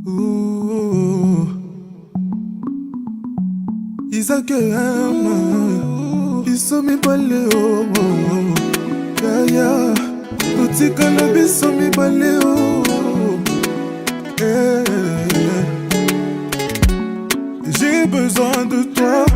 Ouh, Isaac M, Isomi Baleo, Kaya, Utika la Bisomi Baleo. J'ai besoin de toi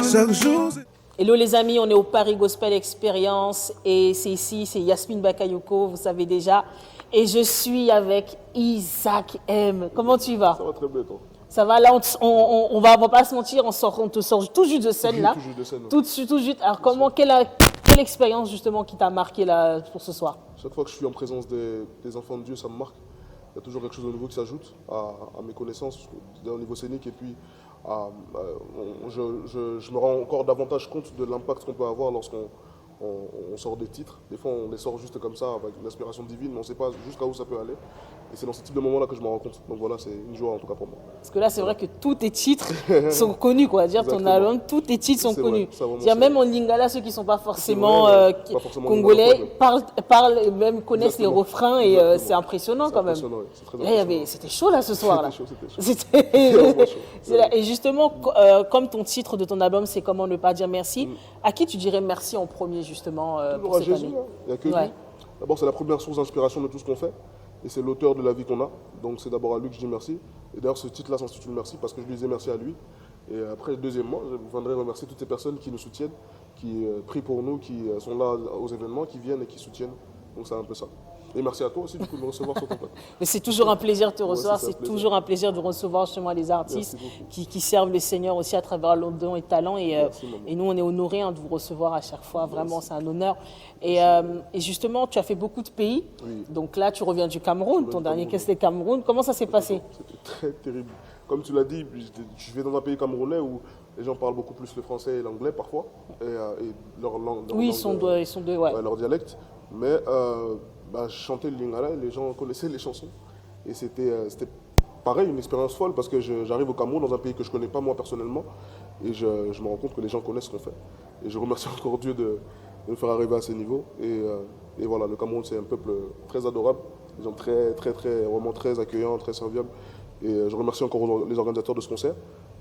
chaque jour. Hello les amis, on est au Paris Gospel Experience et c'est ici, c'est Yasmine Bakayoko, vous savez déjà. Et je suis avec Isaac M. Comment tu vas? Ça va très bien, toi. Ça va, là on va pas se mentir, on te sort tout juste de scène là. Tout juste de scène. Tout juste. Alors quelle expérience justement qui t'a marqué là pour ce soir? Chaque fois que je suis en présence des enfants de Dieu, ça me marque. Il y a toujours quelque chose de nouveau qui s'ajoute à mes connaissances au niveau scénique. Et puis, je me rends encore davantage compte de l'impact qu'on peut avoir lorsqu'on sort des titres. Des fois, on les sort juste comme ça, avec une inspiration divine, mais on ne sait pas jusqu'à où ça peut aller. Et c'est dans ce type de moments-là que je me rends compte. Donc voilà, c'est une joie en tout cas pour moi. Parce que là, c'est vrai que tous tes titres sont connus, quoi. Dire ton album, tous tes titres sont connus. Même en lingala, ceux qui ne sont pas forcément, congolais parlent, même connaissent les refrains et c'est impressionnant quand même. Là, c'était chaud là ce soir. C'était chaud. Et justement, comme ton titre de ton album, c'est Comment ne pas dire merci, à qui tu dirais merci en premier justement pour cette Jésus, année? Il n'y a que lui. D'abord, c'est la première source d'inspiration de tout ce qu'on fait. Et c'est l'auteur de la vie qu'on a. Donc c'est d'abord à lui que je dis merci. Et d'ailleurs, ce titre-là s'intitule Merci parce que je lui disais merci à lui. Et après, deuxièmement, je voudrais remercier toutes ces personnes qui nous soutiennent, qui prient pour nous, qui sont là aux événements, qui viennent et qui soutiennent. Donc c'est un peu ça. Et merci à toi aussi du coup de me recevoir sur ton plateau. Mais c'est toujours un plaisir de te recevoir, c'est toujours un plaisir de recevoir justement les artistes qui servent le Seigneur aussi à travers leurs dons et talents. Et nous, on est honorés de vous recevoir à chaque fois. Vraiment, c'est un honneur. Et justement, tu as fait beaucoup de pays. Oui. Donc là, tu reviens du Cameroun. Ton dernier cas, c'était Cameroun. Comment ça s'est passé? C'était très terrible. Comme tu l'as dit, je vais dans un pays camerounais où les gens parlent beaucoup plus le français et l'anglais parfois. Et leur langue. Oui, ils sont deux, ouais. Leur dialecte. Mais je chantais le lingala et les gens connaissaient les chansons. Et c'était pareil, une expérience folle parce que j'arrive au Cameroun, dans un pays que je ne connais pas moi personnellement. Et je me rends compte que les gens connaissent ce qu'on fait. Et je remercie encore Dieu de me faire arriver à ce niveau. Et voilà, le Cameroun, c'est un peuple très adorable. Des gens vraiment très accueillants, très serviables. Et je remercie encore les organisateurs de ce concert.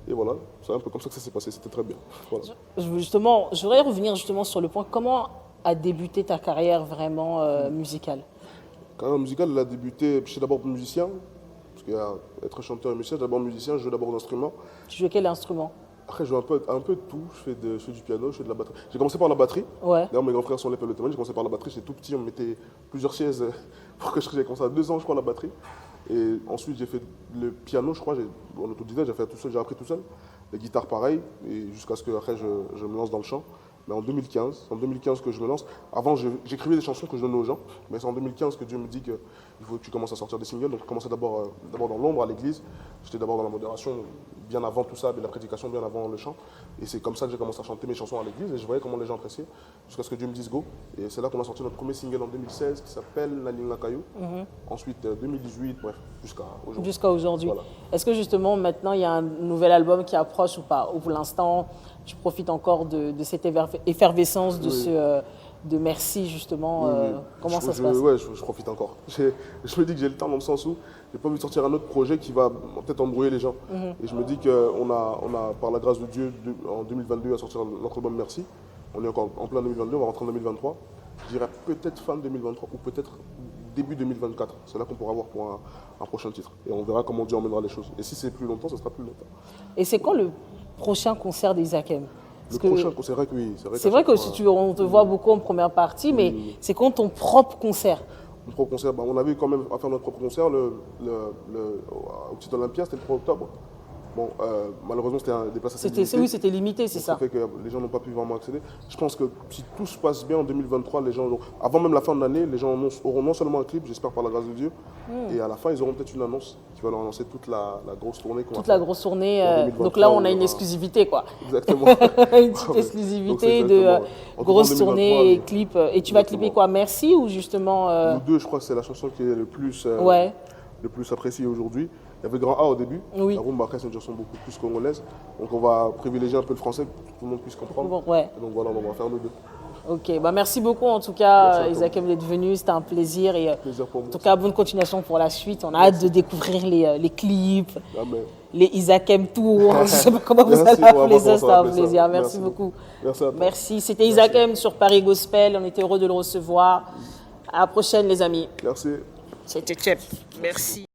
Et voilà, c'est un peu comme ça que ça s'est passé, c'était très bien. Voilà. Je voudrais revenir justement sur le point, comment a débuté ta carrière vraiment musicale? Carrière musicale, elle a débuté, je suis d'abord musicien, parce qu'il y a être chanteur et musicien, d'abord musicien, je joue d'abord d'instruments. Tu joues quel instrument? Après, je joue un peu de tout, je fais du piano, je fais de la batterie. J'ai commencé par la batterie, d'ailleurs mes grands frères sont les pelotomènes, j'ai commencé par la batterie, j'étais tout petit, on me mettait plusieurs chaises pour que j'ai commencé à 2 ans je crois la batterie. Et ensuite j'ai fait le piano, je crois, en autodidacte, j'ai appris tout seul. Les guitares pareil, et jusqu'à ce que après je me lance dans le chant. Mais en 2015 que je me lance. Avant, j'écrivais des chansons que je donnais aux gens, mais c'est en 2015 que Dieu me dit qu'il faut que tu commences à sortir des singles. Donc, je commençais d'abord dans l'ombre, à l'église. J'étais d'abord dans la modération, bien avant tout ça, la prédication, bien avant le chant. Et c'est comme ça que j'ai commencé à chanter mes chansons à l'église, et je voyais comment les gens appréciaient, jusqu'à ce que Dieu me dise go. Et c'est là qu'on a sorti notre premier single en 2016, qui s'appelle La Lingala Kayo. Ensuite, 2018, bref, jusqu'à aujourd'hui. Jusqu'à aujourd'hui. Voilà. Est-ce que justement, maintenant, il y a un nouvel album qui approche ou pas? Ou pour l'instant, tu profites encore de cette effervescence de merci, justement. Comment ça se passe? Ouais, je profite encore. Je me dis que j'ai le temps dans le sens où j'ai pas envie de sortir un autre projet qui va peut-être embrouiller les gens. Et je me dis qu'on a, par la grâce de Dieu, en 2022, à sortir notre album Merci. On est encore en plein 2022, on va rentrer en 2023. Je dirais peut-être fin 2023 ou peut-être début 2024. C'est là qu'on pourra voir pour un prochain titre. Et on verra comment Dieu emmènera les choses. Et si c'est plus longtemps, ça sera plus longtemps. Et c'est quand le prochain concert d'Isaac M? Prochain concert, c'est vrai que oui. C'est vrai que on te voit beaucoup en première partie, mais c'est quand ton propre concert? Mon propre concert, on avait quand même à faire notre propre concert au Petit Olympia, c'était le 3 octobre. Bon, malheureusement, c'était des places assez limitées. Oui, c'était limité, c'est ça. Ça fait que les gens n'ont pas pu vraiment accéder. Je pense que si tout se passe bien en 2023, les gens, avant même la fin de l'année, les gens auront non seulement un clip, j'espère par la grâce de Dieu, et à la fin, ils auront peut-être une annonce qui va leur annoncer toute la grosse tournée. Toute la grosse tournée. Donc là, on a une exclusivité, quoi. Exactement. Une petite exclusivité de grosse tournée et clip. Et tu vas clipper quoi? Merci ou justement Nous deux, je crois que c'est la chanson qui est le plus appréciée aujourd'hui. Il y avait Grand A au début. Oui. La rumba, après, c'est une chanson beaucoup plus congolaise. Donc on va privilégier un peu le français pour que tout le monde puisse comprendre. Ouais. Donc voilà, on va faire nous deux. Ok, bah merci beaucoup en tout cas, Isakem, d'être venu. C'était un plaisir. Et pour moi. En tout cas, bonne continuation pour la suite. On a hâte de découvrir les clips, les Isakem Tours. Je ne sais pas comment vous allez appeler ça. C'était un plaisir. Merci beaucoup. Merci à toi. Merci. C'était Isakem sur Paris Gospel. On était heureux de le recevoir. À la prochaine, les amis. Merci. C'était Chep. Merci.